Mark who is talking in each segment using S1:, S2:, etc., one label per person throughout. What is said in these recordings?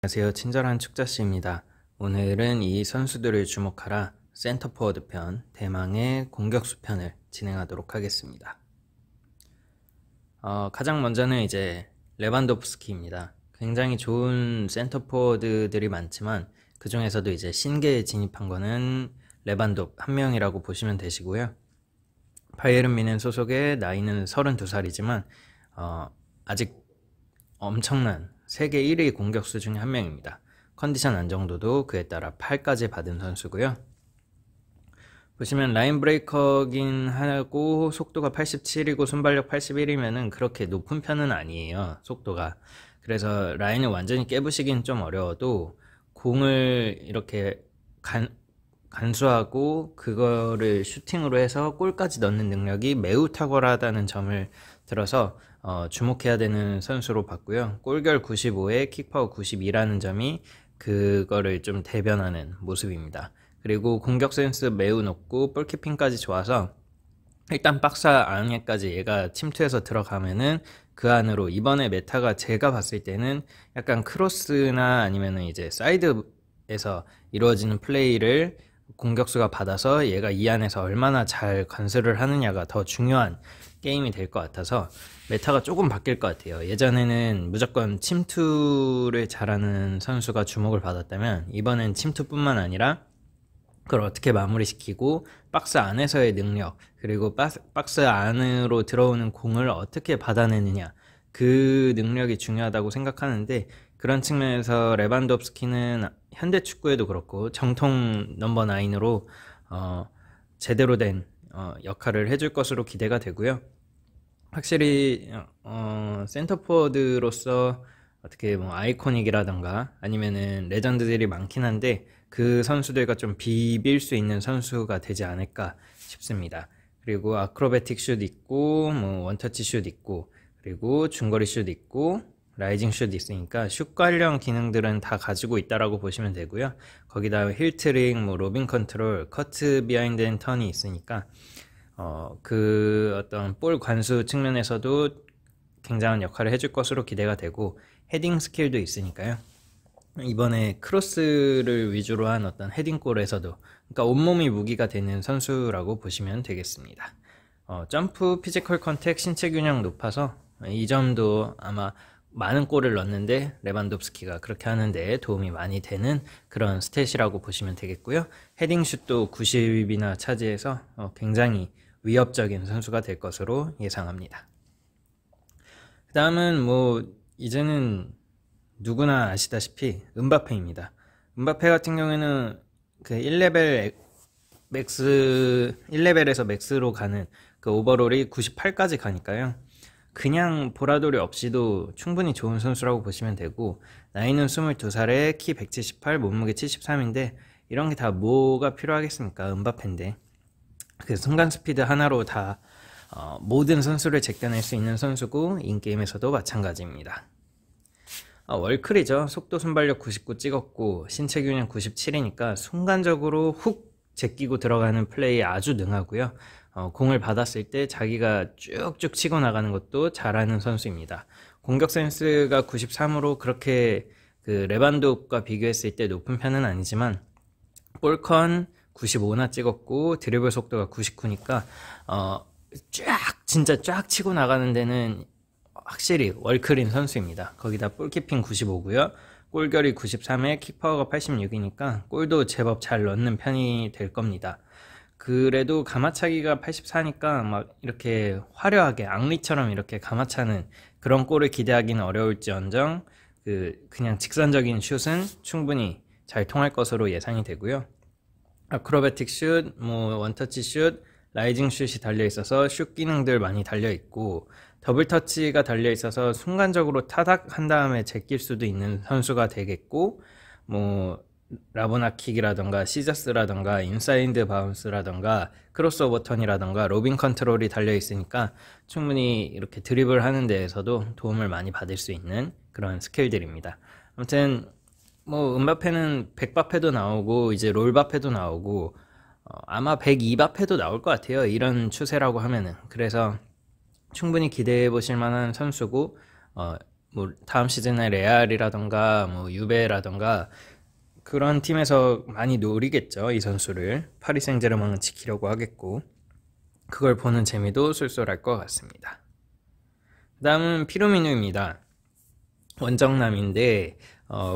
S1: 안녕하세요. 친절한 축자씨입니다. 오늘은 이 선수들을 주목하라 센터포워드 편, 대망의 공격수 편을 진행하도록 하겠습니다. 가장 먼저는 이제 레반도프스키입니다. 굉장히 좋은 센터포워드들이 많지만 그 중에서도 이제 신계에 진입한 거는 레반도프 한 명이라고 보시면 되시고요. 바이에른 뮌헨 소속의 나이는 32살이지만 아직 엄청난 세계 1위 공격수 중에 한 명입니다. 컨디션 안정도도 그에 따라 8까지 받은 선수고요. 보시면 라인 브레이커긴 하고 속도가 87이고 순발력 81이면은 그렇게 높은 편은 아니에요. 속도가. 그래서 라인을 완전히 깨부시긴 좀 어려워도 공을 이렇게 간수하고 그거를 슈팅으로 해서 골까지 넣는 능력이 매우 탁월하다는 점을 들어서 주목해야 되는 선수로 봤고요. 골결 95에 킥파워 92라는 점이 그거를 좀 대변하는 모습입니다. 그리고 공격 센스 매우 높고 볼키핑까지 좋아서 일단 박스 안에까지 얘가 침투해서 들어가면은 그 안으로 이번에 메타가 제가 봤을 때는 약간 크로스나 아니면은 이제 사이드에서 이루어지는 플레이를 공격수가 받아서 얘가 이 안에서 얼마나 잘 관수를 하느냐가 더 중요한 게임이 될 것 같아서 메타가 조금 바뀔 것 같아요. 예전에는 무조건 침투를 잘하는 선수가 주목을 받았다면 이번엔 침투뿐만 아니라 그걸 어떻게 마무리시키고 박스 안에서의 능력 그리고 박스 안으로 들어오는 공을 어떻게 받아내느냐 그 능력이 중요하다고 생각하는데 그런 측면에서 레반도프스키는 현대 축구에도 그렇고 정통 넘버 9으로 제대로 된 역할을 해줄 것으로 기대가 되고요. 확실히 센터포워드로서 어떻게 뭐 아이코닉이라던가 아니면은 레전드들이 많긴 한데 그 선수들과 좀 비빌 수 있는 선수가 되지 않을까 싶습니다. 그리고 아크로베틱 슛 있고 뭐 원터치 슛 있고 그리고 중거리 슛 있고 라이징 슛 있으니까 슛 관련 기능들은 다 가지고 있다라고 보시면 되고요. 거기다 힐트릭, 뭐 로빙 컨트롤, 커트 비하인드 앤 턴이 있으니까 그 어떤 볼 관수 측면에서도 굉장한 역할을 해줄 것으로 기대가 되고 헤딩 스킬도 있으니까요. 이번에 크로스를 위주로 한 어떤 헤딩골에서도 그러니까 온몸이 무기가 되는 선수라고 보시면 되겠습니다. 점프, 피지컬 컨택, 신체 균형 높아서 이 점도 아마 많은 골을 넣는데 레반도프스키가 그렇게 하는데 도움이 많이 되는 그런 스탯이라고 보시면 되겠고요. 헤딩슛도 90이나 차지해서 굉장히 위협적인 선수가 될 것으로 예상합니다. 그 다음은 뭐 이제는 누구나 아시다시피 음바페입니다. 음바페 같은 경우에는 그 1레벨 맥스 1레벨에서 맥스로 가는 그 오버롤이 98까지 가니까요. 그냥 보라돌이 없이도 충분히 좋은 선수라고 보시면 되고 나이는 22살에 키 178, 몸무게 73인데 이런 게 다 뭐가 필요하겠습니까? 음바페인데 그 순간 스피드 하나로 다 모든 선수를 제껴낼 수 있는 선수고 인게임에서도 마찬가지입니다. 월클이죠. 속도 순발력 99 찍었고 신체 균형 97이니까 순간적으로 훅 제끼고 들어가는 플레이에 아주 능하고요. 공을 받았을 때 자기가 쭉쭉 치고 나가는 것도 잘하는 선수입니다. 공격 센스가 93으로 그렇게 그 레반도프과 비교했을 때 높은 편은 아니지만 볼컨 95나 찍었고 드리블 속도가 99니까 진짜 쫙 치고 나가는 데는 확실히 월클인 선수입니다. 거기다 볼키핑 95고요. 골결이 93에 킥파워가 86이니까 골도 제법 잘 넣는 편이 될 겁니다. 그래도 가마차기가 84니까 막 이렇게 화려하게 앙리처럼 이렇게 가마차는 그런 골을 기대하기는 어려울지언정 그냥 직선적인 슛은 충분히 잘 통할 것으로 예상이 되고요. 아크로베틱 슛, 뭐 원터치 슛, 라이징 슛이 달려있어서 슛 기능들 많이 달려있고 더블 터치가 달려있어서 순간적으로 타닥한 다음에 제낄 수도 있는 선수가 되겠고 뭐 라보나킥이라던가 시저스라던가 인사이드 바운스라던가 크로스오버 턴이라던가 로빙 컨트롤이 달려있으니까 충분히 이렇게 드리블 하는 데에서도 도움을 많이 받을 수 있는 그런 스킬들입니다. 아무튼 뭐 음바페는 100바페도 나오고 이제 롤바페도 나오고 아마 102바페도 나올 것 같아요. 이런 추세라고 하면은. 그래서 충분히 기대해 보실 만한 선수고 뭐 다음 시즌에 레알이라던가 뭐 유베라던가 그런 팀에서 많이 노리겠죠. 이 선수를 파리 생제르맹은 지키려고 하겠고 그걸 보는 재미도 쏠쏠할 것 같습니다. 그 다음은 피루미누입니다. 원정남인데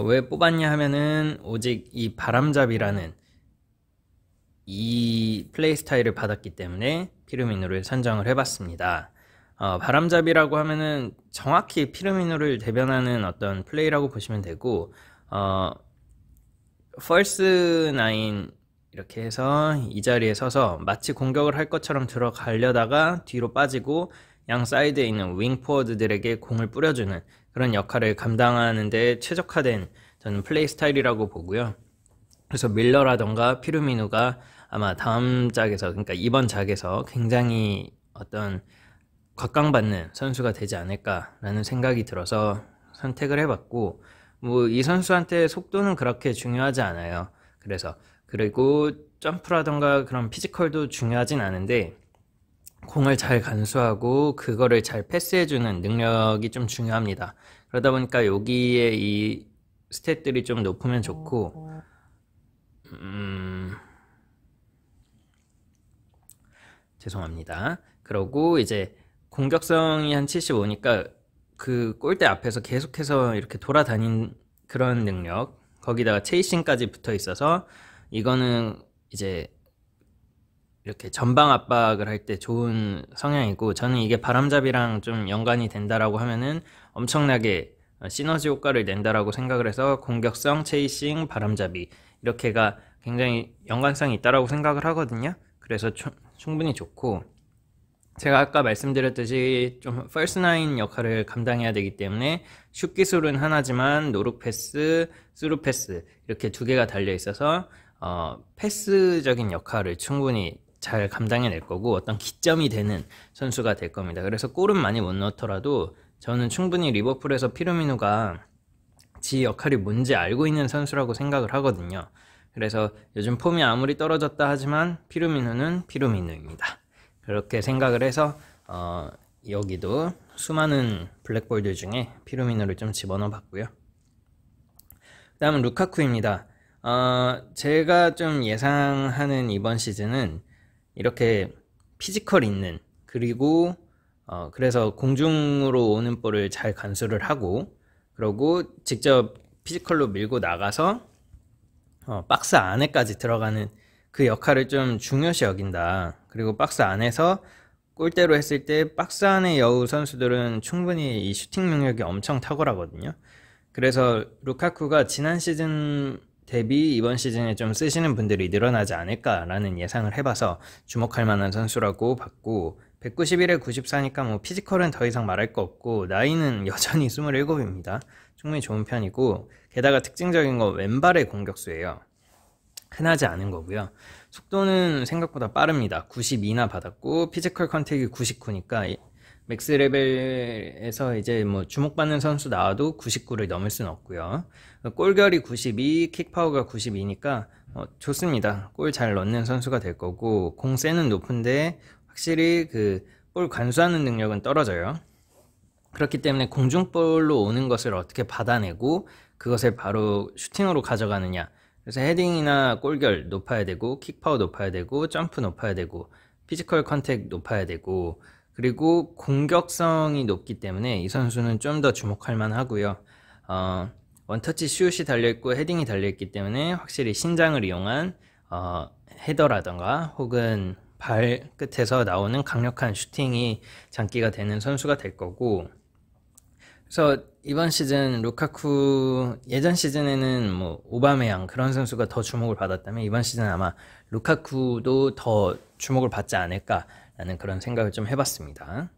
S1: 왜 뽑았냐 하면은 오직 이 바람잡이라는 이 플레이 스타일을 받았기 때문에 피루미누를 선정을 해봤습니다. 바람잡이라고 하면은 정확히 피루미누를 대변하는 어떤 플레이라고 보시면 되고 펄스 나인 이렇게 해서 이 자리에 서서 마치 공격을 할 것처럼 들어가려다가 뒤로 빠지고 양 사이드에 있는 윙 포워드들에게 공을 뿌려주는 그런 역할을 감당하는 데 최적화된 저는 플레이 스타일이라고 보고요. 그래서 밀러라던가 피루미누가 아마 다음 작에서, 그러니까 이번 작에서 굉장히 어떤 곽강받는 선수가 되지 않을까라는 생각이 들어서 선택을 해봤고, 뭐 이 선수한테 속도는 그렇게 중요하지 않아요. 그리고 점프라던가 그런 피지컬도 중요하진 않은데 공을 잘 간수하고 그거를 잘 패스해주는 능력이 좀 중요합니다. 그러다 보니까 여기에 이 스탯들이 좀 높으면 좋고 죄송합니다. 그러고 이제 공격성이 한 75니까 그 골대 앞에서 계속해서 이렇게 돌아다닌 그런 능력, 거기다가 체이싱까지 붙어 있어서 이거는 이제 이렇게 전방 압박을 할 때 좋은 성향이고, 저는 이게 바람잡이랑 좀 연관이 된다라고 하면은 엄청나게 시너지 효과를 낸다라고 생각을 해서 공격성, 체이싱, 바람잡이 이렇게가 굉장히 연관성이 있다라고 생각을 하거든요. 그래서 충분히 좋고, 제가 아까 말씀드렸듯이 좀 펄스9 역할을 감당해야 되기 때문에 슛 기술은 하나지만 노룩 패스, 스루 패스 이렇게 두 개가 달려 있어서 패스적인 역할을 충분히 잘 감당해낼 거고 어떤 기점이 되는 선수가 될 겁니다. 그래서 골은 많이 못 넣더라도 저는 충분히 리버풀에서 피루미누가 지 역할이 뭔지 알고 있는 선수라고 생각을 하거든요. 그래서 요즘 폼이 아무리 떨어졌다 하지만 피루미누는 피루미누입니다. 그렇게 생각을 해서 여기도 수많은 블랙볼들 중에 피루미누를 좀 집어넣어 봤고요. 그 다음은 루카쿠입니다. 제가 좀 예상하는 이번 시즌은 이렇게 피지컬 있는, 그리고 그래서 공중으로 오는 볼을 잘 간수를 하고, 그러고 직접 피지컬로 밀고 나가서 박스 안에까지 들어가는 그 역할을 좀 중요시 여긴다. 그리고 박스 안에서 골대로 했을 때 박스 안의 여우 선수들은 충분히 이 슈팅 능력이 엄청 탁월하거든요. 그래서 루카쿠가 지난 시즌 대비 이번 시즌에 좀 쓰시는 분들이 늘어나지 않을까라는 예상을 해봐서 주목할 만한 선수라고 봤고, 191에 94니까 뭐 피지컬은 더 이상 말할 거 없고 나이는 여전히 27입니다. 충분히 좋은 편이고, 게다가 특징적인 건 왼발의 공격수예요. 흔하지 않은 거고요. 속도는 생각보다 빠릅니다. 92나 받았고 피지컬 컨택이 99니까 맥스 레벨에서 이제 뭐 주목받는 선수 나와도 99를 넘을 수는 없고요. 골결이 92, 킥파워가 92니까 좋습니다. 골 잘 넣는 선수가 될 거고, 공세는 높은데 확실히 그 볼 간수하는 능력은 떨어져요. 그렇기 때문에 공중볼로 오는 것을 어떻게 받아내고 그것을 바로 슈팅으로 가져가느냐. 그래서 헤딩이나 골결 높아야 되고, 킥파워 높아야 되고, 점프 높아야 되고, 피지컬 컨택 높아야 되고, 그리고 공격성이 높기 때문에 이 선수는 좀 더 주목할 만하고요. 원터치 슛이 달려있고 헤딩이 달려있기 때문에 확실히 신장을 이용한 헤더라던가 혹은 발끝에서 나오는 강력한 슈팅이 장기가 되는 선수가 될 거고, 그래서 이번 시즌 루카쿠, 예전 시즌에는 뭐 오바메양 그런 선수가 더 주목을 받았다면 이번 시즌은 아마 루카쿠도 더 주목을 받지 않을까라는 그런 생각을 좀 해봤습니다.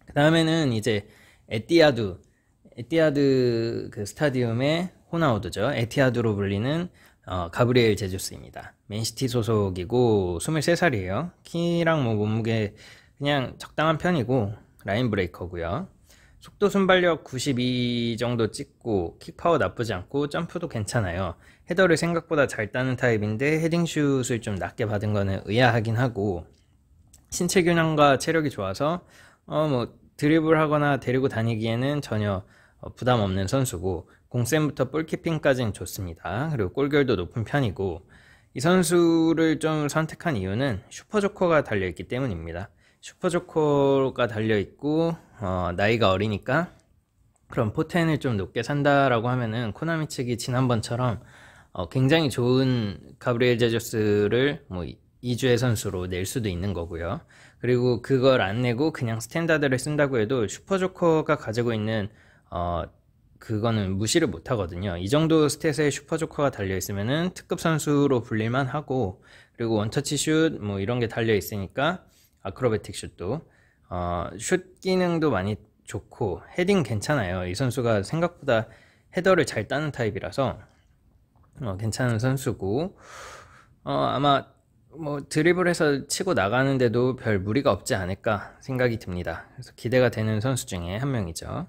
S1: 그 다음에는 이제 에티하드 그 스타디움의 호나우드죠. 에티하드로 불리는 가브리엘 제주스입니다. 맨시티 소속이고 23살이에요. 키랑 뭐 몸무게 그냥 적당한 편이고 라인 브레이커고요. 속도 순발력 92 정도 찍고 킥파워 나쁘지 않고 점프도 괜찮아요. 헤더를 생각보다 잘 따는 타입인데 헤딩슛을 좀 낮게 받은 거는 의아하긴 하고, 신체 균형과 체력이 좋아서 뭐 드리블 하거나 데리고 다니기에는 전혀 부담 없는 선수고, 공센부터 볼키핑까지는 좋습니다. 그리고 골결도 높은 편이고, 이 선수를 좀 선택한 이유는 슈퍼조커가 달려있기 때문입니다. 슈퍼조커가 달려있고 나이가 어리니까 그럼 포텐을 좀 높게 산다라고 하면은 코나미 측이 지난번처럼 굉장히 좋은 가브리엘 제저스를 뭐 2주의 선수로 낼 수도 있는 거고요. 그리고 그걸 안 내고 그냥 스탠다드를 쓴다고 해도 슈퍼조커가 가지고 있는 그거는 무시를 못 하거든요. 이 정도 스탯에 슈퍼조커가 달려있으면은 특급 선수로 불릴만 하고, 그리고 원터치 슛 뭐 이런 게 달려있으니까 아크로베틱 슛도 슛 기능도 많이 좋고 헤딩 괜찮아요. 이 선수가 생각보다 헤더를 잘 따는 타입이라서 괜찮은 선수고, 아마 뭐 드리블해서 치고 나가는데도 별 무리가 없지 않을까 생각이 듭니다. 그래서 기대가 되는 선수 중에 한 명이죠.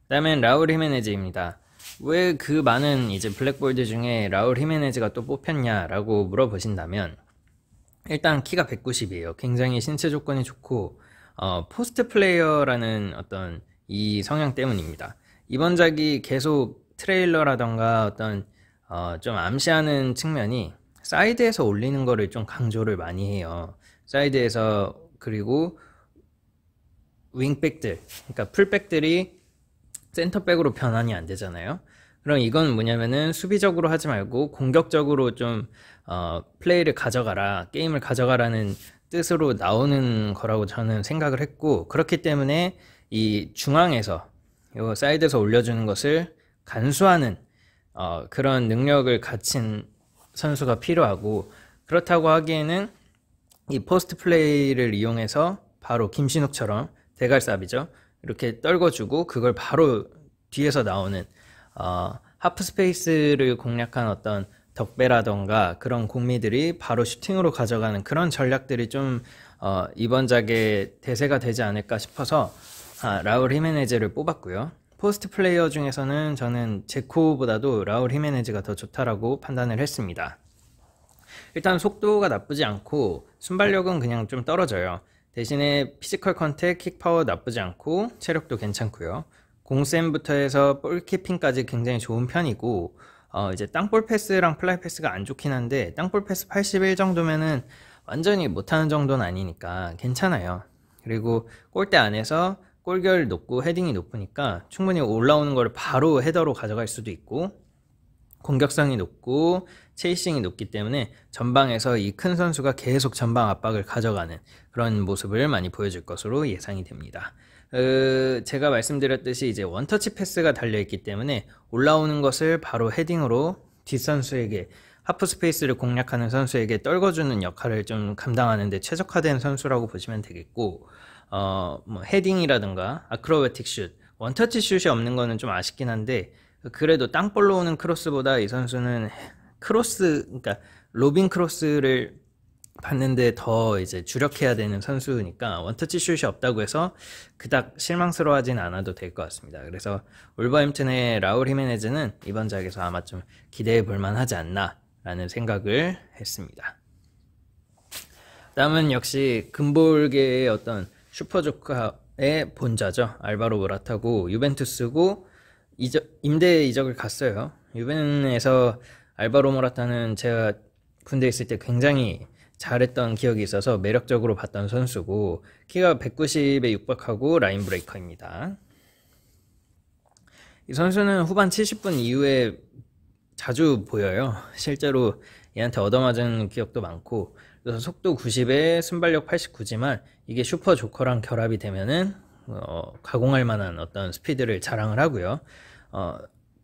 S1: 다음엔 라울 히메네즈입니다. 왜 그 많은 이제 블랙볼드 중에 라울 히메네즈가 또 뽑혔냐라고 물어보신다면, 일단 키가 190이에요. 굉장히 신체 조건이 좋고 포스트 플레이어라는 어떤 이 성향 때문입니다. 이번작이 계속 트레일러라던가 어떤 좀 암시하는 측면이 사이드에서 올리는 거를 좀 강조를 많이 해요. 사이드에서. 그리고 윙백들, 그러니까 풀백들이 센터백으로 변환이 안 되잖아요. 그럼 이건 뭐냐면은 수비적으로 하지 말고 공격적으로 좀 플레이를 가져가라, 게임을 가져가라는 뜻으로 나오는 거라고 저는 생각을 했고, 그렇기 때문에 이 중앙에서 요 사이드에서 올려주는 것을 간수하는 그런 능력을 갖춘 선수가 필요하고, 그렇다고 하기에는 이 포스트 플레이를 이용해서 바로 김신욱처럼 대갈삽이죠. 이렇게 떨궈주고 그걸 바로 뒤에서 나오는 하프 스페이스를 공략한 어떤 덕배라던가 그런 공미들이 바로 슈팅으로 가져가는 그런 전략들이 좀 이번작에 대세가 되지 않을까 싶어서 라울 히메네즈를 뽑았고요. 포스트 플레이어 중에서는 저는 제코보다도 라울 히메네즈가 더 좋다라고 판단을 했습니다. 일단 속도가 나쁘지 않고 순발력은 그냥 좀 떨어져요. 대신에 피지컬 컨택, 킥 파워 나쁘지 않고 체력도 괜찮고요. 공센부터 해서 볼키핑까지 굉장히 좋은 편이고, 이제 땅볼 패스랑 플라이 패스가 안 좋긴 한데 땅볼 패스 81 정도면은 완전히 못하는 정도는 아니니까 괜찮아요. 그리고 골대 안에서 골결 높고 헤딩이 높으니까 충분히 올라오는 걸 바로 헤더로 가져갈 수도 있고, 공격성이 높고 체이싱이 높기 때문에 전방에서 이 큰 선수가 계속 전방 압박을 가져가는 그런 모습을 많이 보여줄 것으로 예상이 됩니다. 제가 말씀드렸듯이 이제 원터치 패스가 달려있기 때문에 올라오는 것을 바로 헤딩으로 뒷선수에게, 하프 스페이스를 공략하는 선수에게 떨궈주는 역할을 좀 감당하는데 최적화된 선수라고 보시면 되겠고, 뭐 헤딩이라든가 아크로베틱 슛, 원터치 슛이 없는 거는 좀 아쉽긴 한데, 그래도 땅볼로 오는 크로스보다 이 선수는 크로스, 그러니까 로빙 크로스를 받는데 더 이제 주력해야 되는 선수니까 원터치 슛이 없다고 해서 그닥 실망스러워하진 않아도 될 것 같습니다. 그래서 울버햄튼의 라울 히메네즈는 이번 작에서 아마 좀 기대해 볼 만하지 않나 라는 생각을 했습니다. 다음은 역시 근볼계의 어떤 슈퍼조카의 본좌죠. 알바로 모라타고, 유벤투스고 임대 이적을 갔어요. 유벤에서 알바로 모라타는 제가 군대에 있을 때 굉장히 잘했던 기억이 있어서 매력적으로 봤던 선수고, 키가 190에 육박하고 라인 브레이커입니다. 이 선수는 후반 70분 이후에 자주 보여요. 실제로 얘한테 얻어맞은 기억도 많고, 그래서 속도 90에 순발력 89지만 이게 슈퍼 조커랑 결합이 되면은 가공할 만한 어떤 스피드를 자랑을 하고요.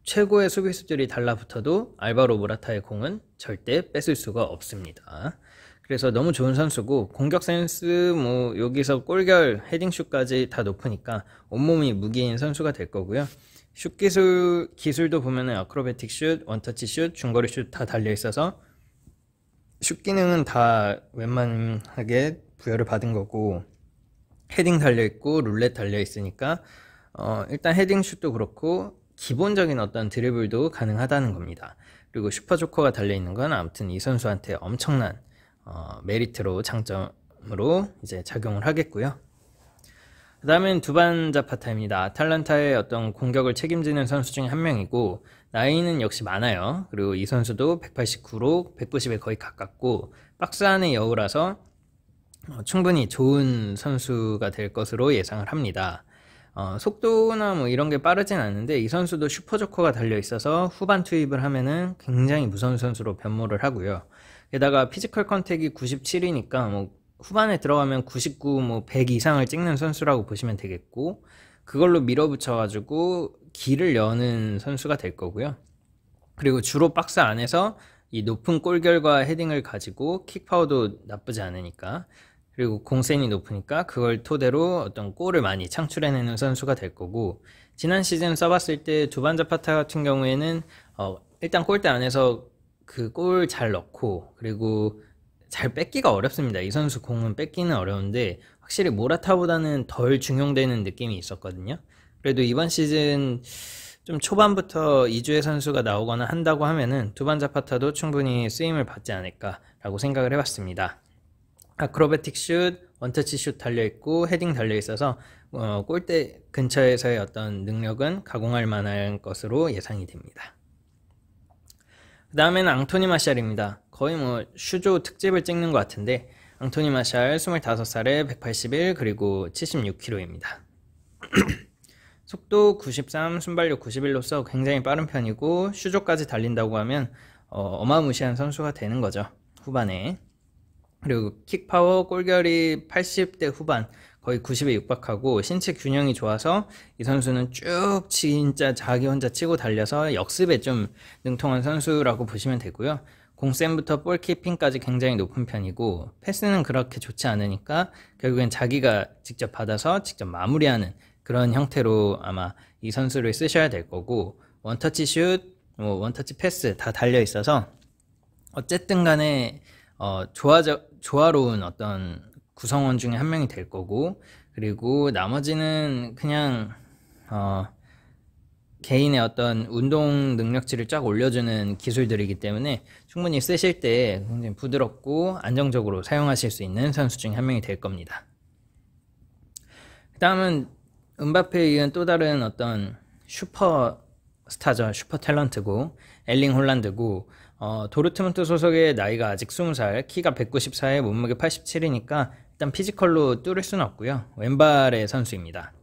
S1: 최고의 수비수들이 달라붙어도 알바로 모라타의 공은 절대 뺏을 수가 없습니다. 그래서 너무 좋은 선수고, 공격 센스, 뭐 여기서 골결, 헤딩슛까지 다 높으니까 온몸이 무기인 선수가 될 거고요. 슛 기술도 보면은 아크로베틱 슛, 원터치 슛, 중거리 슛 다 달려 있어서 슛 기능은 다 웬만하게 부여를 받은 거고, 헤딩 달려 있고 룰렛 달려 있으니까 일단 헤딩 슛도 그렇고 기본적인 어떤 드리블도 가능하다는 겁니다. 그리고 슈퍼조커가 달려있는 건 아무튼 이 선수한테 엄청난 메리트로, 장점으로 이제 작용을 하겠고요. 그 다음엔 두반 자파타입니다. 아탈란타의 어떤 공격을 책임지는 선수 중에 한 명이고, 나이는 역시 많아요. 그리고 이 선수도 189로 190에 거의 가깝고, 박스 안의 여우라서 충분히 좋은 선수가 될 것으로 예상을 합니다. 속도나 뭐 이런 게 빠르진 않은데, 이 선수도 슈퍼조커가 달려 있어서 후반 투입을 하면은 굉장히 무서운 선수로 변모를 하고요. 게다가 피지컬 컨택이 97이니까 뭐 후반에 들어가면 99, 뭐 100 이상을 찍는 선수라고 보시면 되겠고, 그걸로 밀어붙여가지고 길을 여는 선수가 될 거고요. 그리고 주로 박스 안에서 이 높은 골결과 헤딩을 가지고 킥파워도 나쁘지 않으니까, 그리고 공센이 높으니까 그걸 토대로 어떤 골을 많이 창출해내는 선수가 될 거고, 지난 시즌 써봤을 때 두반 자파타 같은 경우에는 일단 골대 안에서 그 골 잘 넣고, 그리고 잘 뺏기가 어렵습니다. 이 선수 공은 뺏기는 어려운데 확실히 모라타보다는 덜 중용되는 느낌이 있었거든요. 그래도 이번 시즌 좀 초반부터 이주혜 선수가 나오거나 한다고 하면은 두반 자파타도 충분히 쓰임을 받지 않을까라고 생각을 해봤습니다. 아크로베틱 슛, 원터치 슛 달려있고 헤딩 달려있어서 골대 근처에서의 어떤 능력은 가공할 만한 것으로 예상이 됩니다. 그 다음에는 앙토니 마샬입니다. 거의 뭐 슈조 특집을 찍는 것 같은데, 앙토니 마샬 25살에 181 그리고 76kg입니다. 속도 93, 순발력 91로서 굉장히 빠른 편이고, 슈조까지 달린다고 하면 어마무시한 선수가 되는 거죠, 후반에. 그리고 킥파워, 골결이 80대 후반, 거의 90에 육박하고 신체 균형이 좋아서 이 선수는 쭉 진짜 자기 혼자 치고 달려서 역습에 좀 능통한 선수라고 보시면 되고요. 공센부터 볼키핑까지 굉장히 높은 편이고, 패스는 그렇게 좋지 않으니까 결국엔 자기가 직접 받아서 직접 마무리하는 그런 형태로 아마 이 선수를 쓰셔야 될 거고, 원터치 슛, 원터치 패스 다 달려 있어서 어쨌든 간에 조화로운 어떤 구성원 중에 한 명이 될 거고, 그리고 나머지는 그냥 개인의 어떤 운동 능력치를 쫙 올려주는 기술들이기 때문에 충분히 쓰실 때 굉장히 부드럽고 안정적으로 사용하실 수 있는 선수 중에 한 명이 될 겁니다. 그 다음은 음바페에 이은 또 다른 어떤 슈퍼스타죠. 슈퍼 탤런트고, 엘링 홀란드고, 도르트문트 소속의 나이가 아직 20살, 키가 194에 몸무게 87이니까 일단 피지컬로 뚫을 수는 없고요. 왼발의 선수입니다.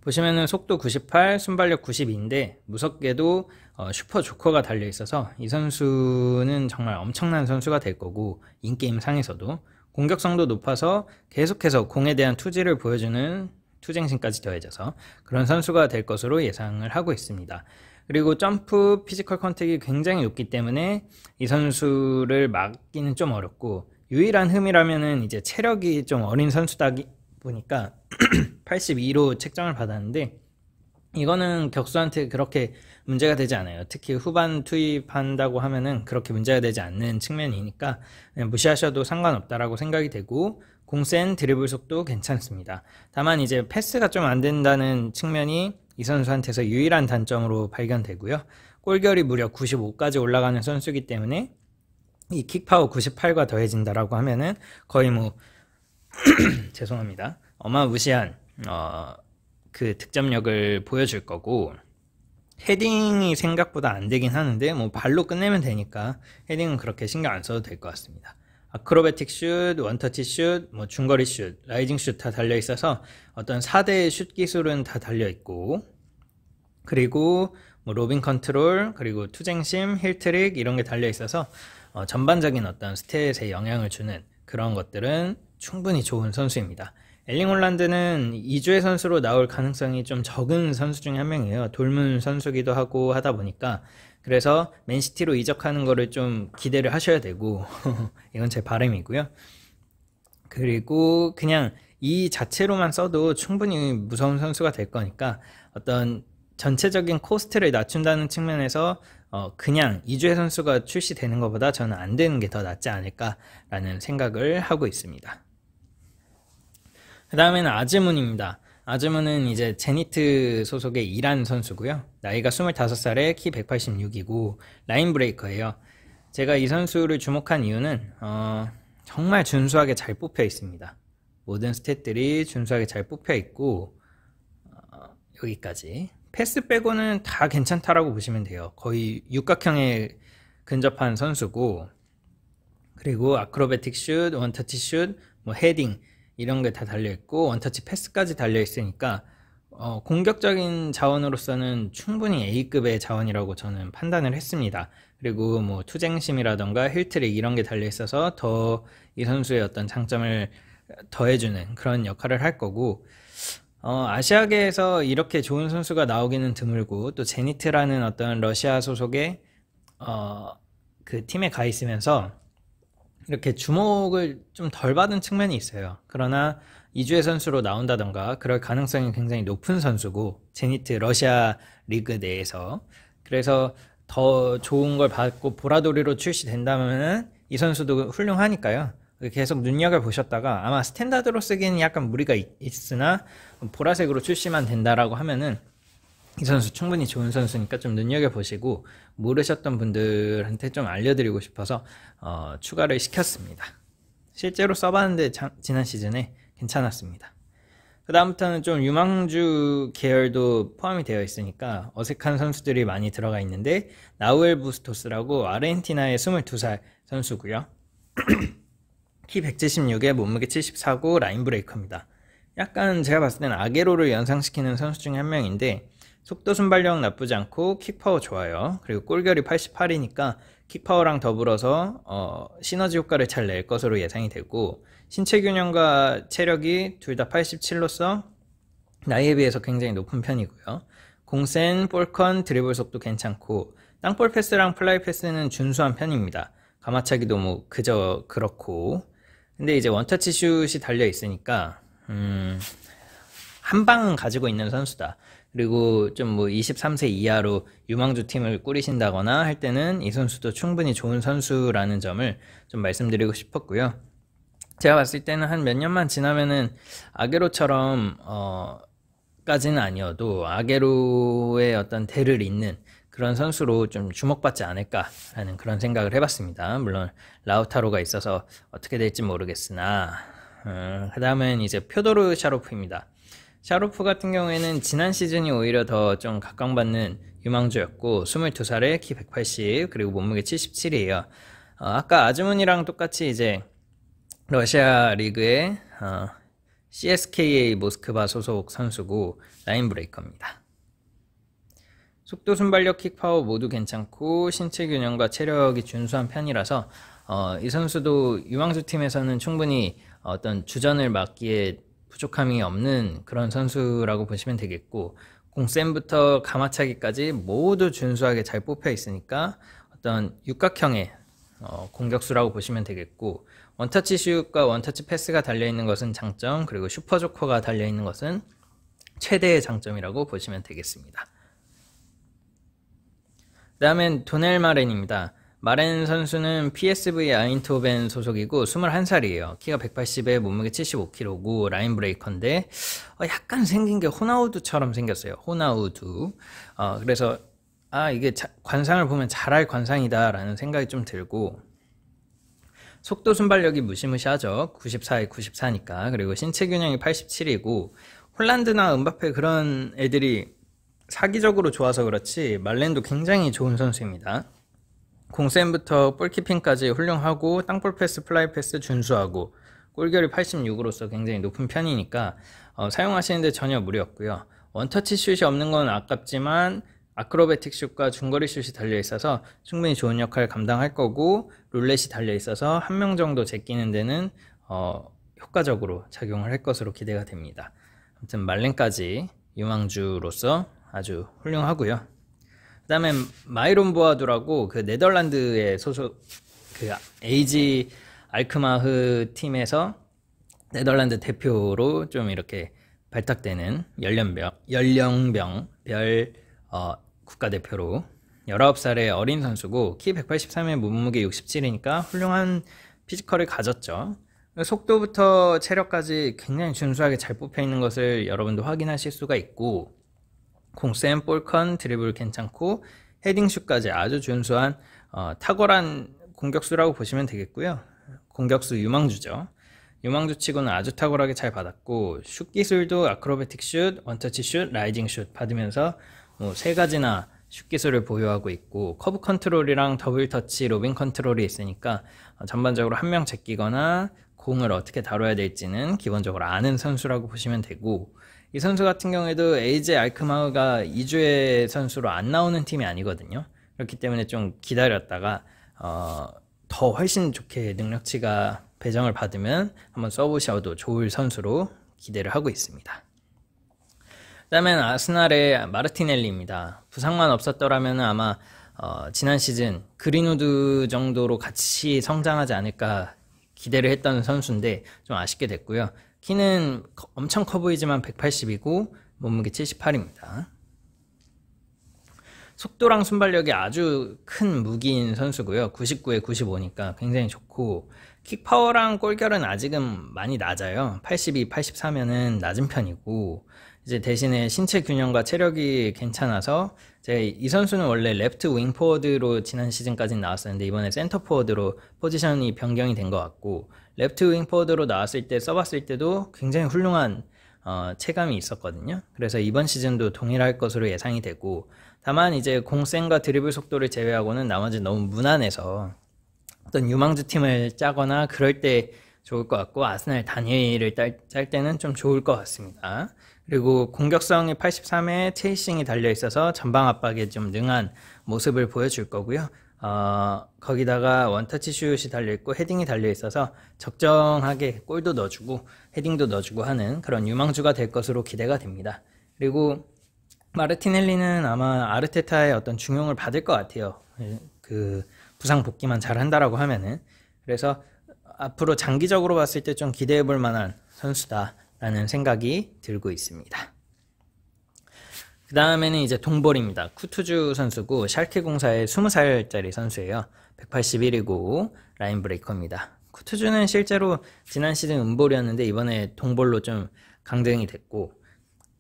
S1: 보시면은 속도 98, 순발력 92인데 무섭게도 슈퍼 조커가 달려 있어서 이 선수는 정말 엄청난 선수가 될 거고, 인게임 상에서도 공격성도 높아서 계속해서 공에 대한 투지를 보여주는 투쟁심까지 더해져서 그런 선수가 될 것으로 예상을 하고 있습니다. 그리고 점프, 피지컬 컨택이 굉장히 높기 때문에 이 선수를 막기는 좀 어렵고, 유일한 흠이라면은 이제 체력이 좀 어린 선수다 보니까 82로 책정을 받았는데, 이거는 격수한테 그렇게 문제가 되지 않아요. 특히 후반 투입한다고 하면은 그렇게 문제가 되지 않는 측면이니까 그냥 무시하셔도 상관없다라고 생각이 되고, 공센 드리블 속도 괜찮습니다. 다만 이제 패스가 좀 안 된다는 측면이 이 선수한테서 유일한 단점으로 발견되고요. 골결이 무려 95까지 올라가는 선수이기 때문에 이 킥파워 98과 더해진다라고 하면은 거의 뭐 죄송합니다. 어마무시한 그 득점력을 보여줄 거고, 헤딩이 생각보다 안 되긴 하는데 뭐 발로 끝내면 되니까 헤딩은 그렇게 신경 안 써도 될 것 같습니다. 아크로베틱 슛, 원터치 슛, 뭐 중거리 슛, 라이징 슛 다 달려 있어서 어떤 4대 슛 기술은 다 달려 있고, 그리고 뭐 로빙 컨트롤, 그리고 투쟁심, 힐트릭 이런 게 달려 있어서 전반적인 어떤 스탯에 영향을 주는 그런 것들은 충분히 좋은 선수입니다. 엘링 홀란드는 이주혜 선수로 나올 가능성이 좀 적은 선수 중에 한 명이에요. 돌문 선수기도 하고 하다 보니까, 그래서 맨시티로 이적하는 거를 좀 기대를 하셔야 되고 이건 제 바람이고요. 그리고 그냥 이 자체로만 써도 충분히 무서운 선수가 될 거니까 어떤 전체적인 코스트를 낮춘다는 측면에서 그냥 이주혜 선수가 출시되는 것보다 저는 안 되는 게 더 낫지 않을까라는 생각을 하고 있습니다. 그 다음에는 아즈문입니다. 아즈문은 이제 제니트 소속의 이란 선수고요. 나이가 25살에 키 186이고 라인 브레이커예요. 제가 이 선수를 주목한 이유는 정말 준수하게 잘 뽑혀 있습니다. 모든 스탯들이 준수하게 잘 뽑혀 있고 여기까지 패스 빼고는 다 괜찮다라고 보시면 돼요. 거의 육각형에 근접한 선수고, 그리고 아크로베틱 슛, 원터치 슛, 뭐 헤딩 이런 게 다 달려있고 원터치 패스까지 달려있으니까 공격적인 자원으로서는 충분히 A급의 자원이라고 저는 판단을 했습니다. 그리고 뭐 투쟁심이라던가 힐트릭 이런 게 달려있어서 더 이 선수의 어떤 장점을 더해주는 그런 역할을 할 거고, 아시아계에서 이렇게 좋은 선수가 나오기는 드물고, 또 제니트라는 어떤 러시아 소속의 그 팀에 가 있으면서 이렇게 주목을 좀 덜 받은 측면이 있어요. 그러나 이주의 선수로 나온다던가 그럴 가능성이 굉장히 높은 선수고, 제니트 러시아 리그 내에서. 그래서 더 좋은 걸 받고 보라돌이로 출시된다면 이 선수도 훌륭하니까요. 계속 눈여겨보셨다가 아마 스탠다드로 쓰기는 약간 무리가 있으나 보라색으로 출시만 된다라고 하면은 이 선수 충분히 좋은 선수니까 좀 눈여겨보시고, 모르셨던 분들한테 좀 알려드리고 싶어서 추가를 시켰습니다. 실제로 써봤는데 지난 시즌에 괜찮았습니다. 그 다음부터는 좀 유망주 계열도 포함이 되어 있으니까 어색한 선수들이 많이 들어가 있는데, 나우엘 부스토스라고 아르헨티나의 22살 선수고요. 키 176에 몸무게 74고 라인 브레이커입니다. 약간 제가 봤을 때는 아게로를 연상시키는 선수 중에 한 명인데, 속도 순발력 나쁘지 않고 킥파워 좋아요. 그리고 골결이 88이니까 킥파워랑 더불어서 시너지 효과를 잘 낼 것으로 예상이 되고, 신체 균형과 체력이 둘 다 87로서 나이에 비해서 굉장히 높은 편이고요. 공센, 볼컨, 드리블 속도 괜찮고, 땅볼 패스랑 플라이 패스는 준수한 편입니다. 가마차기도 뭐 그저 그렇고, 근데 이제 원터치 슛이 달려 있으니까 한 방은 가지고 있는 선수다. 그리고 좀 뭐 23세 이하로 유망주 팀을 꾸리신다거나 할 때는 이 선수도 충분히 좋은 선수라는 점을 좀 말씀드리고 싶었고요. 제가 봤을 때는 한 몇 년만 지나면은 아게로처럼 까지는 아니어도 아게로의 어떤 대를 잇는 그런 선수로 좀 주목받지 않을까라는 그런 생각을 해봤습니다. 물론 라우타로가 있어서 어떻게 될지 모르겠으나, 그 다음은 이제 표도르 샤로프입니다. 샤로프 같은 경우에는 지난 시즌이 오히려 더 좀 각광받는 유망주였고, 22살에 키 180 그리고 몸무게 77이에요. 아까 아즈문이랑 똑같이 이제 러시아 리그의 CSKA 모스크바 소속 선수고 라인 브레이커입니다. 속도, 순발력, 킥파워 모두 괜찮고 신체 균형과 체력이 준수한 편이라서 이 선수도 유망주 팀에서는 충분히 어떤 주전을 맡기에 부족함이 없는 그런 선수라고 보시면 되겠고, 공센부터 가마차기까지 모두 준수하게 잘 뽑혀 있으니까 어떤 육각형의 공격수라고 보시면 되겠고, 원터치 슛과 원터치 패스가 달려있는 것은 장점, 그리고 슈퍼조커가 달려있는 것은 최대의 장점이라고 보시면 되겠습니다. 그 다음엔 도넬 마렌입니다. 마렌 선수는 PSV 아인트호벤 소속이고 21살이에요. 키가 180에 몸무게 75kg고 라인 브레이커인데 약간 생긴 게 호나우두처럼 생겼어요. 호나우두. 그래서 이게 관상을 보면 잘할 관상이다 라는 생각이 좀 들고, 속도 순발력이 무시무시하죠. 94에 94니까. 그리고 신체 균형이 87이고, 홀란드나 음바페 그런 애들이 사기적으로 좋아서 그렇지 말렌도 굉장히 좋은 선수입니다. 공센부터 볼키핑까지 훌륭하고, 땅볼 패스, 플라이 패스 준수하고, 골결이 86으로서 굉장히 높은 편이니까 사용하시는데 전혀 무리 없고요. 원터치 슛이 없는 건 아깝지만 아크로베틱 슛과 중거리 슛이 달려있어서 충분히 좋은 역할을 감당할 거고, 룰렛이 달려있어서 한 명 정도 제끼는 데는 효과적으로 작용을 할 것으로 기대가 됩니다. 아무튼 말렌까지 유망주로서 아주 훌륭하고요. 그 다음에 마이론 보아두라고 그 네덜란드의 소속 그 에이지 알크마흐 팀에서 네덜란드 대표로 좀 이렇게 발탁되는 연령별 국가대표로 19살의 어린 선수고, 키 183에 몸무게 67이니까 훌륭한 피지컬을 가졌죠. 속도부터 체력까지 굉장히 준수하게 잘 뽑혀 있는 것을 여러분도 확인하실 수가 있고, 공센, 볼컨, 드리블 괜찮고 헤딩슛까지 아주 준수한 탁월한 공격수라고 보시면 되겠고요. 공격수 유망주죠. 유망주 치고는 아주 탁월하게 잘 받았고, 슛 기술도 아크로베틱 슛, 원터치 슛, 라이징 슛 받으면서 뭐 3가지나 슛 기술을 보유하고 있고, 커브 컨트롤이랑 더블 터치, 로빙 컨트롤이 있으니까 전반적으로 한 명 제끼거나 공을 어떻게 다뤄야 될지는 기본적으로 아는 선수라고 보시면 되고, 이 선수 같은 경우에도 에이제 알크마우가 2주의 선수로 안 나오는 팀이 아니거든요. 그렇기 때문에 좀 기다렸다가 더 훨씬 좋게 능력치가 배정을 받으면 한번 써보셔도 좋을 선수로 기대를 하고 있습니다. 그 다음엔 아스날의 마르티넬리입니다. 부상만 없었더라면 아마 지난 시즌 그린우드 정도로 같이 성장하지 않을까 기대를 했던 선수인데 좀 아쉽게 됐고요. 키는 엄청 커 보이지만 180이고 몸무게 78입니다. 속도랑 순발력이 아주 큰 무기인 선수고요. 99에 95니까 굉장히 좋고, 킥파워랑 골결은 아직은 많이 낮아요. 82, 84면은 낮은 편이고, 이제 대신에 신체 균형과 체력이 괜찮아서, 이 선수는 원래 레프트 윙 포워드로 지난 시즌까지 나왔었는데 이번에 센터 포워드로 포지션이 변경이 된 것 같고, 레프트 윙 포워드로 나왔을 때 써봤을 때도 굉장히 훌륭한 체감이 있었거든요. 그래서 이번 시즌도 동일할 것으로 예상이 되고, 다만 이제 공센과 드리블 속도를 제외하고는 나머지 너무 무난해서 어떤 유망주 팀을 짜거나 그럴 때 좋을 것 같고, 아스날 단일을 짤 때는 좀 좋을 것 같습니다. 그리고 공격성이 83에 체이싱이 달려있어서 전방 압박에 좀 능한 모습을 보여줄 거고요. 거기다가 원터치 슛이 달려있고 헤딩이 달려있어서 적정하게 골도 넣어주고 헤딩도 넣어주고 하는 그런 유망주가 될 것으로 기대가 됩니다. 그리고 마르티넬리는 아마 아르테타의 어떤 중용을 받을 것 같아요. 그 부상 복귀만 잘 한다라고 하면은. 그래서 앞으로 장기적으로 봤을 때 좀 기대해 볼 만한 선수다라는 생각이 들고 있습니다. 그 다음에는 이제 동볼입니다. 쿠투주 선수고 샬케 공사의 20살짜리 선수예요. 181이고 라인 브레이커입니다. 쿠투주는 실제로 지난 시즌 음볼이었는데 이번에 동볼로 좀 강등이 됐고,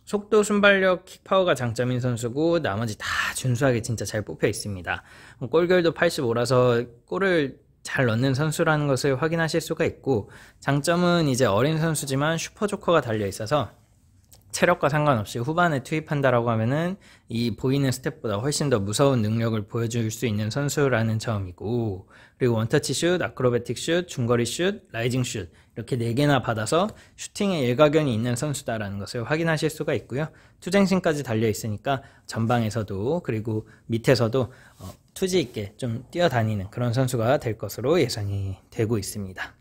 S1: 속도, 순발력, 킥파워가 장점인 선수고 나머지 다 준수하게 진짜 잘 뽑혀 있습니다. 골결도 85라서 골을 잘 넣는 선수라는 것을 확인하실 수가 있고, 장점은 이제 어린 선수지만 슈퍼조커가 달려 있어서 체력과 상관없이 후반에 투입한다라고 하면은 이 보이는 스텝보다 훨씬 더 무서운 능력을 보여줄 수 있는 선수라는 점이고, 그리고 원터치 슛, 아크로베틱 슛, 중거리 슛, 라이징 슛 이렇게 4개나 받아서 슈팅에 일가견이 있는 선수다라는 것을 확인하실 수가 있고요. 투쟁신까지 달려 있으니까 전방에서도 그리고 밑에서도 투지 있게 좀 뛰어다니는 그런 선수가 될 것으로 예상이 되고 있습니다.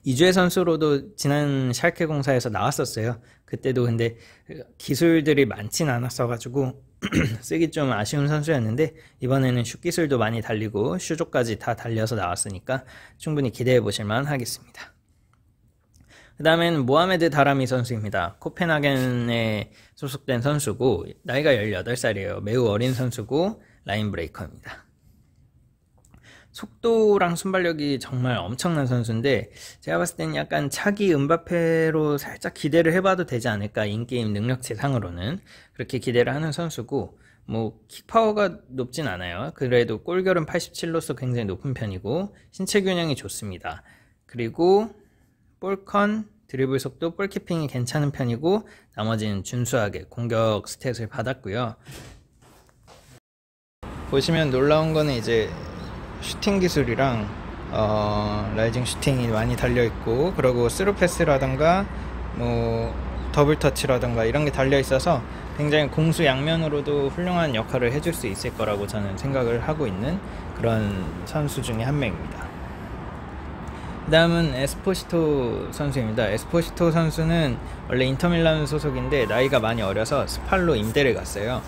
S1: 이주의 선수로도 지난 샬케 공사에서 나왔었어요. 그때도 근데 기술들이 많진 않았어가지고 쓰기 좀 아쉬운 선수였는데, 이번에는 슛 기술도 많이 달리고 슈조까지 다 달려서 나왔으니까 충분히 기대해 보실만 하겠습니다. 그 다음엔 모하메드 다라미 선수입니다. 코펜하겐에 소속된 선수고 나이가 18살이에요. 매우 어린 선수고 라인 브레이커입니다. 속도랑 순발력이 정말 엄청난 선수인데 제가 봤을 때는 약간 차기 음바페로 살짝 기대를 해봐도 되지 않을까, 인게임 능력치상으로는 그렇게 기대를 하는 선수고, 뭐 킥파워가 높진 않아요. 그래도 골결은 87로서 굉장히 높은 편이고 신체 균형이 좋습니다. 그리고 볼컨, 드리블 속도, 볼키핑이 괜찮은 편이고 나머지는 준수하게 공격 스탯을 받았고요. 보시면 놀라운 거는 이제 슈팅 기술이랑 라이징 슈팅이 많이 달려있고, 그리고 스루 패스라던가 뭐 더블 터치라던가 이런 게 달려있어서 굉장히 공수 양면으로도 훌륭한 역할을 해줄 수 있을 거라고 저는 생각을 하고 있는 그런 선수 중에 한 명입니다. 그 다음은 에스포시토 선수입니다. 에스포시토 선수는 원래 인터밀란 소속인데 나이가 많이 어려서 스팔로 임대를 갔어요.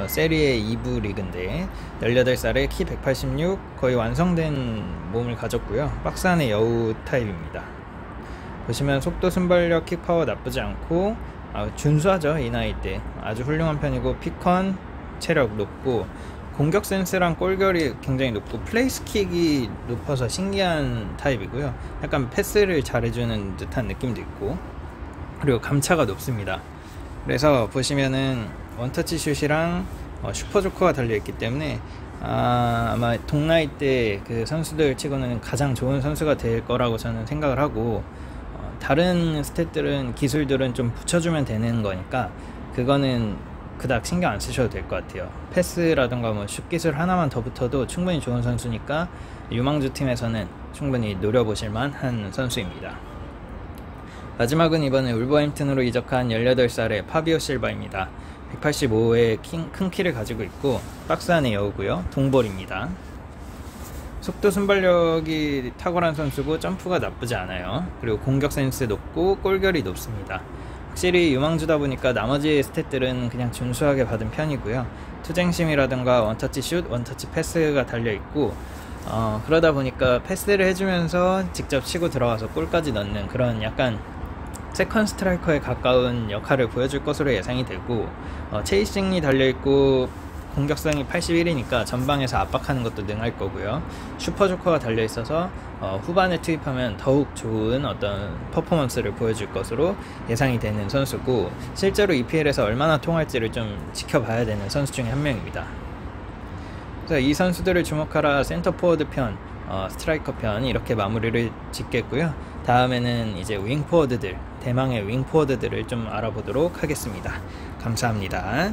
S1: 세리에 2부 리그인데 18살에 키 186, 거의 완성된 몸을 가졌고요. 박스 안의 여우 타입입니다. 보시면 속도, 순발력, 킥파워 나쁘지 않고 준수하죠. 이 나이 때 아주 훌륭한 편이고, 피컨 체력 높고 공격 센스랑 골결이 굉장히 높고 플레이스킥이 높아서 신기한 타입이고요. 약간 패스를 잘해주는 듯한 느낌도 있고, 그리고 감차가 높습니다. 그래서 보시면은 원터치 슛이랑 슈퍼조커가 달려있기 때문에 아마 동나이 때 그 선수들 치고는 가장 좋은 선수가 될 거라고 저는 생각을 하고, 다른 스탯들은 기술들은 좀 붙여주면 되는 거니까 그거는 그닥 신경 안 쓰셔도 될 것 같아요. 패스라든가 뭐 슛 기술 하나만 더 붙어도 충분히 좋은 선수니까 유망주 팀에서는 충분히 노려보실 만한 선수입니다. 마지막은 이번에 울버햄튼으로 이적한 18살의 파비오 실바입니다. 185의 큰 키를 가지고 있고 박스 안의 여우고요. 동볼입니다. 속도 순발력이 탁월한 선수고 점프가 나쁘지 않아요. 그리고 공격 센스 높고 골결이 높습니다. 확실히 유망주다 보니까 나머지 스탯들은 그냥 준수하게 받은 편이고요. 투쟁심이라든가 원터치 슛, 원터치 패스가 달려있고, 그러다 보니까 패스를 해주면서 직접 치고 들어가서 골까지 넣는 그런 약간 세컨 스트라이커에 가까운 역할을 보여줄 것으로 예상이 되고, 체이싱이 달려있고 공격성이 81이니까 전방에서 압박하는 것도 능할 거고요. 슈퍼조커가 달려있어서 후반에 투입하면 더욱 좋은 어떤 퍼포먼스를 보여줄 것으로 예상이 되는 선수고, 실제로 EPL에서 얼마나 통할지를 좀 지켜봐야 되는 선수 중에 한 명입니다. 그래서 이 선수들을 주목하라 센터 포워드 편, 스트라이커 편 이렇게 마무리를 짓겠고요. 다음에는 이제 윙 포워드들, 대망의 윙 포워드들을 좀 알아보도록 하겠습니다. 감사합니다.